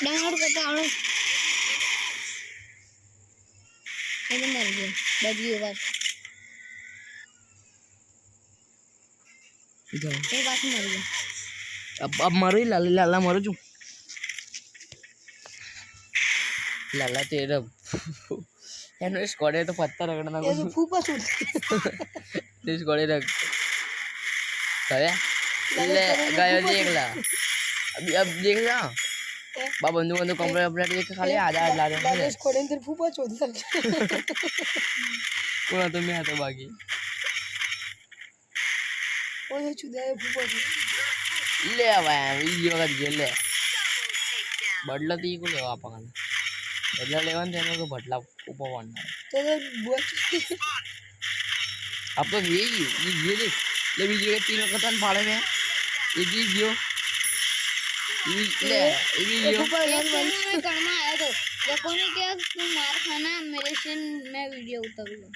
download करता हूँ ये तो मर गया बच गई बात ये बात मर गया अब मरो ही लाला मरो जो लाला तेरा यार इस कोड़े तो पत्थर रगड़ना ये तो फूफा छूट इस कोड़े रख गया ले गया देख ला अभी अब देख ला बाबा बंदू कंप्लीट देख खाली आधा ला दे इस कोड़े अंदर फूफा छूट लग कोणा तो मी आता बाकी ओ ये छुदा है फूफा ले भाई वीडियो का जेल बदला ती को लेवा आपण बदला लेवन तेनो को बदला खूप वाढणार तो बुआ अब तो ये देख ले वीडियो के तीन कतन फाड़े में ये वीडियो ले ये वीडियो में करना आया तो देखो ने क्या तुम मार खाना मेरे से मैं वीडियो उतारूंगा